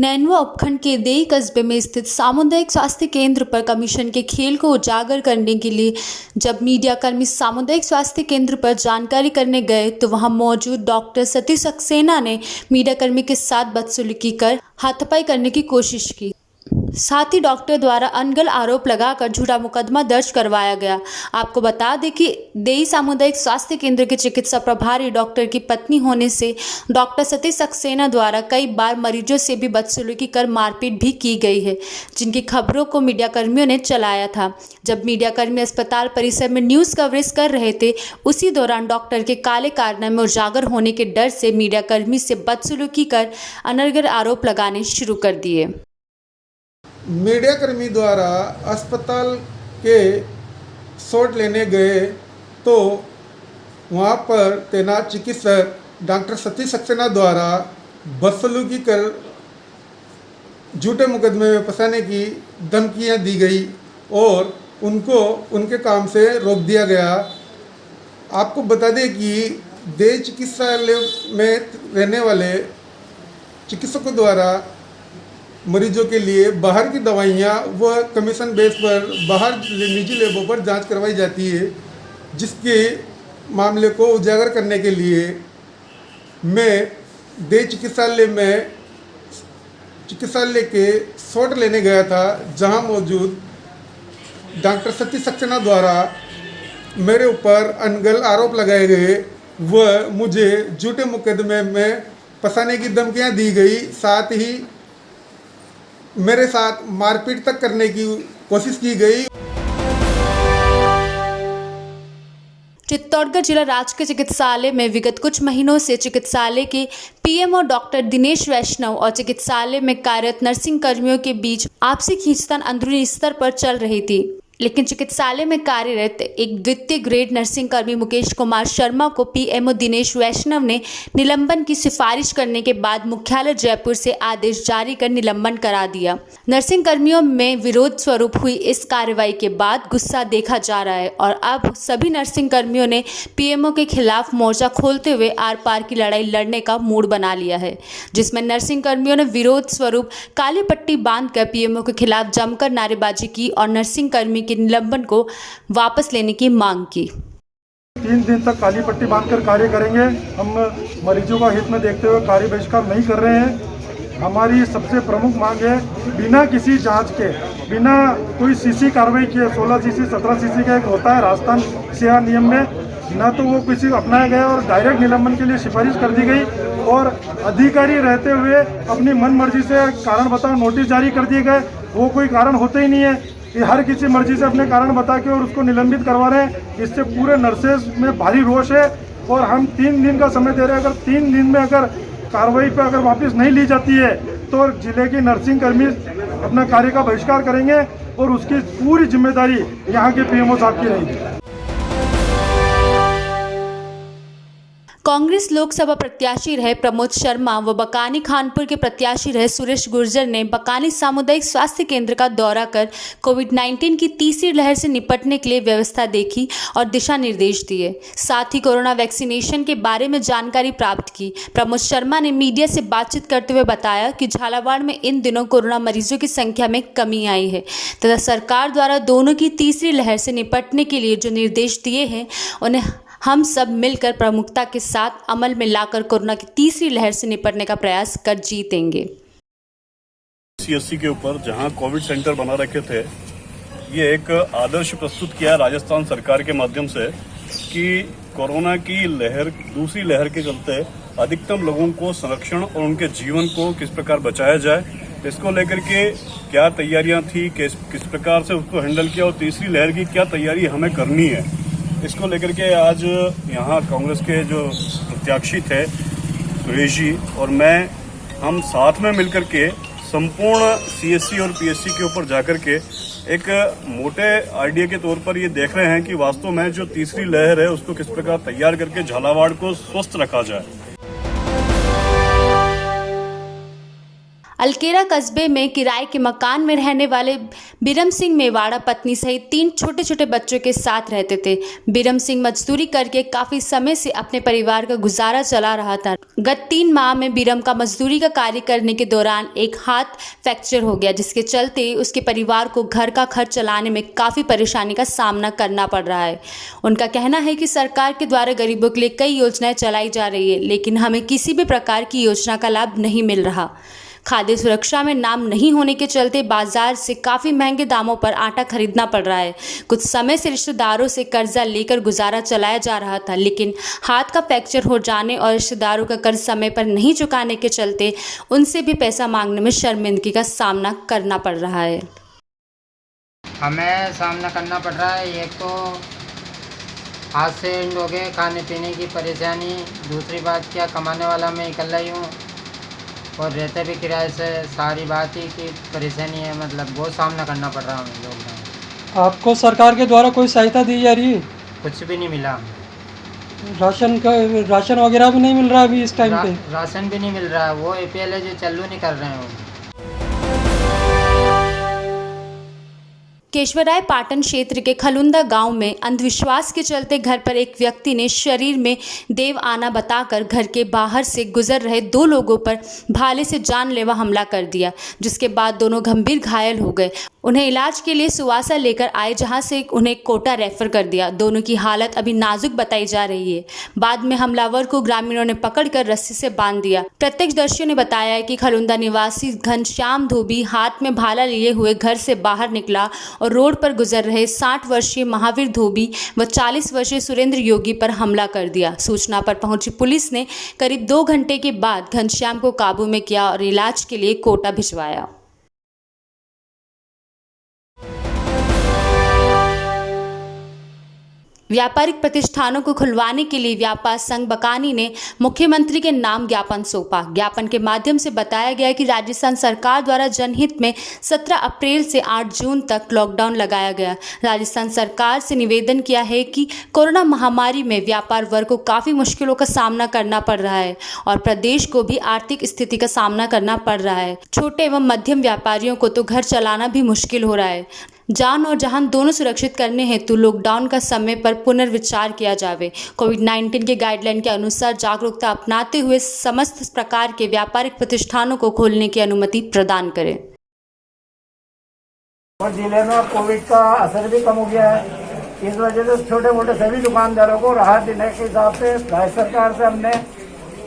नैनवा उपखंड के देई कस्बे में स्थित सामुदायिक स्वास्थ्य केंद्र पर कमीशन के खेल को उजागर करने के लिए जब मीडियाकर्मी सामुदायिक स्वास्थ्य केंद्र पर जानकारी करने गए तो वहां मौजूद डॉक्टर सतीश सक्सेना ने मीडियाकर्मी के साथ बदसलूकी कर हाथापाई करने की कोशिश की। साथ ही डॉक्टर द्वारा अनगल आरोप लगाकर झूठा मुकदमा दर्ज करवाया गया। आपको बता दें कि देई सामुदायिक स्वास्थ्य केंद्र के चिकित्सा प्रभारी डॉक्टर की पत्नी होने से डॉक्टर सतीश सक्सेना द्वारा कई बार मरीजों से भी बदसलूकी कर मारपीट भी की गई है, जिनकी खबरों को मीडियाकर्मियों ने चलाया था। जब मीडियाकर्मी अस्पताल परिसर में न्यूज़ कवरेज कर रहे थे, उसी दौरान डॉक्टर के काले कारनामे उजागर होने के डर से मीडियाकर्मी से बदसलूकी कर अनर्गल आरोप लगाने शुरू कर दिए। मीडियाकर्मी द्वारा अस्पताल के शॉट लेने गए तो वहाँ पर तैनात चिकित्सक डॉक्टर सतीश सक्सेना द्वारा बदसलूकी कर झूठे मुकदमे में फंसाने की धमकियाँ दी गई और उनको उनके काम से रोक दिया गया। आपको बता दें कि देई चिकित्सालय में रहने वाले चिकित्सकों द्वारा मरीजों के लिए बाहर की दवाइयाँ व कमीशन बेस पर बाहर निजी लैबों पर जांच करवाई जाती है, जिसके मामले को उजागर करने के लिए मैं देई चिकित्सालय के शॉट लेने गया था, जहां मौजूद डॉक्टर सतीश सक्सेना द्वारा मेरे ऊपर अनगल आरोप लगाए गए व मुझे झूठे मुकदमे में फंसाने की धमकियाँ दी गई। साथ ही मेरे साथ मारपीट तक करने की कोशिश की गई। चित्तौड़गढ़ जिला राजकीय चिकित्सालय में विगत कुछ महीनों से चिकित्सालय के पीएमओ डॉक्टर दिनेश वैष्णव और चिकित्सालय में कार्यरत नर्सिंग कर्मियों के बीच आपसी खींचतान अंदरूनी स्तर पर चल रही थी, लेकिन चिकित्सालय में कार्यरत एक द्वितीय ग्रेड नर्सिंग कर्मी मुकेश कुमार शर्मा को पीएमओ दिनेश वैष्णव ने निलंबन की सिफारिश करने के बाद मुख्यालय जयपुर से आदेश जारी कर निलंबन करा दिया। नर्सिंग कर्मियों में विरोध स्वरूप हुई इस कार्रवाई के बाद गुस्सा देखा जा रहा है और अब सभी नर्सिंग कर्मियों ने पीएमओ के खिलाफ मोर्चा खोलते हुए आर पार की लड़ाई लड़ने का मूड बना लिया है, जिसमें नर्सिंग कर्मियों ने विरोध स्वरूप काली पट्टी बांधकर पीएमओ के खिलाफ जमकर नारेबाजी की और नर्सिंग कर्मी के निलंबन को वापस लेने की मांग की। 3 दिन तक काली पट्टी बांधकर कार्य करेंगे। हम मरीजों का हित में देखते हुए कार्य बहिष्कार नहीं कर रहे हैं। हमारी सबसे प्रमुख मांग है, बिना किसी जांच के, बिना कोई सीसी कार्रवाई किए, 16 सीसी 17 सीसी का एक होता है राजस्थान सेवा नियम में, ना तो वो किसी अपनाया गया और डायरेक्ट निलंबन के लिए सिफारिश कर दी गई और अधिकारी रहते हुए अपनी मन मर्जी से कारण बताओ नोटिस जारी कर दिए गए। वो कोई कारण होते ही नहीं है, ये हर किसी मर्जी से अपने कारण बता के और उसको निलंबित करवा रहे हैं। इससे पूरे नर्सेज में भारी रोष है और हम 3 दिन का समय दे रहे हैं। अगर 3 दिन में अगर कार्रवाई पर अगर वापस नहीं ली जाती है तो जिले के नर्सिंग कर्मी अपना कार्य का बहिष्कार करेंगे और उसकी पूरी जिम्मेदारी यहाँ के पीएमओ साहब की रहेगी। कांग्रेस लोकसभा प्रत्याशी रहे प्रमोद शर्मा व बकानी खानपुर के प्रत्याशी रहे सुरेश गुर्जर ने बकानी सामुदायिक स्वास्थ्य केंद्र का दौरा कर कोविड-19 की तीसरी लहर से निपटने के लिए व्यवस्था देखी और दिशा निर्देश दिए। साथ ही कोरोना वैक्सीनेशन के बारे में जानकारी प्राप्त की। प्रमोद शर्मा ने मीडिया से बातचीत करते हुए बताया कि झालावाड़ में इन दिनों कोरोना मरीजों की संख्या में कमी आई है तथा सरकार द्वारा दोनों की तीसरी लहर से निपटने के लिए जो निर्देश दिए हैं उन्हें हम सब मिलकर प्रमुखता के साथ अमल में लाकर कोरोना की तीसरी लहर से निपटने का प्रयास कर जीतेंगे। सीएससी के ऊपर जहां कोविड सेंटर बना रखे थे, ये एक आदर्श प्रस्तुत किया राजस्थान सरकार के माध्यम से कि कोरोना की लहर, दूसरी लहर के चलते अधिकतम लोगों को संरक्षण और उनके जीवन को किस प्रकार बचाया जाए, इसको लेकर के क्या तैयारियां थी, किस प्रकार से उसको हैंडल किया और तीसरी लहर की क्या तैयारी हमें करनी है, इसको लेकर के आज यहाँ कांग्रेस के जो प्रत्याशी थे सुरेश जी और मैं, हम साथ में मिलकर के संपूर्ण सीएससी और पीएससी के ऊपर जाकर के एक मोटे आइडिया के तौर पर ये देख रहे हैं कि वास्तव में जो तीसरी लहर है उसको किस प्रकार तैयार करके झालावाड़ को स्वस्थ रखा जाए। अलकेरा कस्बे में किराए के मकान में रहने वाले बिरम सिंह मेवाड़ा पत्नी सहित 3 छोटे छोटे बच्चों के साथ रहते थे। बिरम सिंह मजदूरी करके काफ़ी समय से अपने परिवार का गुजारा चला रहा था। गत 3 माह में बिरम का मजदूरी का कार्य करने के दौरान एक हाथ फ्रैक्चर हो गया, जिसके चलते उसके परिवार को घर का खर्च चलाने में काफ़ी परेशानी का सामना करना पड़ रहा है। उनका कहना है कि सरकार के द्वारा गरीबों के लिए कई योजनाएं चलाई जा रही है, लेकिन हमें किसी भी प्रकार की योजना का लाभ नहीं मिल रहा। खाद्य सुरक्षा में नाम नहीं होने के चलते बाजार से काफ़ी महंगे दामों पर आटा खरीदना पड़ रहा है। कुछ समय से रिश्तेदारों से कर्जा लेकर गुजारा चलाया जा रहा था, लेकिन हाथ का फ्रैक्चर हो जाने और रिश्तेदारों का कर्ज समय पर नहीं चुकाने के चलते उनसे भी पैसा मांगने में शर्मिंदगी का सामना करना पड़ रहा है। हमें सामना करना पड़ रहा है। एक तो हाथ से एंड हो गए, खाने पीने की परेशानी। दूसरी बात क्या, कमाने वाला मैं अकेला ही हूँ और रहते भी किराए से। सारी बात ही की परेशानी है, मतलब बहुत सामना करना पड़ रहा है हमें लोग। आपको सरकार के द्वारा कोई सहायता दी जा रही है? कुछ भी नहीं मिला। राशन वगैरह भी नहीं मिल रहा अभी इस टाइम पे? राशन भी नहीं मिल रहा है। वो APL है जो चालू नहीं कर रहे हैं वो। केशवराय पाटन क्षेत्र के खलुंदा गांव में अंधविश्वास के चलते घर पर एक व्यक्ति ने शरीर में देव आना बताकर घर के बाहर से गुजर रहे 2 लोगों पर भाले से जानलेवा हमला कर दिया, जिसके बाद दोनों गंभीर घायल हो गए। उन्हें इलाज के लिए सुवासा लेकर आए, जहां से उन्हें कोटा रेफर कर दिया। दोनों की हालत अभी नाजुक बताई जा रही है। बाद में हमलावर को ग्रामीणों ने पकड़कर रस्सी से बांध दिया। प्रत्यक्षदर्शियों ने बताया है कि खलुंदा निवासी घनश्याम धोबी हाथ में भाला लिए हुए घर से बाहर निकला और रोड पर गुजर रहे 60 वर्षीय महावीर धोबी व 40 वर्षीय सुरेंद्र योगी पर हमला कर दिया। सूचना पर पहुंची पुलिस ने करीब 2 घंटे के बाद घनश्याम को काबू में किया और इलाज के लिए कोटा भिजवाया। व्यापारिक प्रतिष्ठानों को खुलवाने के लिए व्यापार संघ बकानी ने मुख्यमंत्री के नाम ज्ञापन सौंपा। ज्ञापन के माध्यम से बताया गया कि राजस्थान सरकार द्वारा जनहित में 17 अप्रैल से 8 जून तक लॉकडाउन लगाया गया। राजस्थान सरकार से निवेदन किया है कि कोरोना महामारी में व्यापार वर्ग को काफ़ी मुश्किलों का सामना करना पड़ रहा है और प्रदेश को भी आर्थिक स्थिति का सामना करना पड़ रहा है। छोटे एवं मध्यम व्यापारियों को तो घर चलाना भी मुश्किल हो रहा है। जान और जहान दोनों सुरक्षित करने हेतु लॉकडाउन का समय पर पुनर्विचार किया जावे। कोविड-19 के गाइडलाइन के अनुसार जागरूकता अपनाते हुए समस्त प्रकार के व्यापारिक प्रतिष्ठानों को खोलने की अनुमति प्रदान करें। और जिले में कोविड का असर भी कम हो गया है। इस वजह से छोटे मोटे सभी दुकानदारों को राहत देने के हिसाब से राज्य सरकार से हमने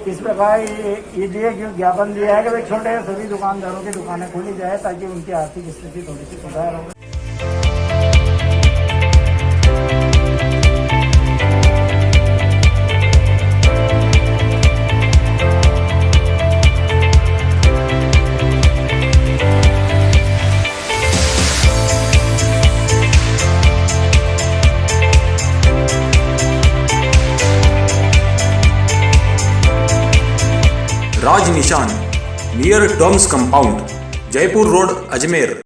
इस प्रकार ये ज्ञापन दिया है कि भाई छोटे सभी दुकानदारों की दुकानें खोली जाए ताकि उनकी आर्थिक स्थिति थोड़ी सी सुधार हो। Raj Nishan near Doms compound, Jaipur road, Ajmer.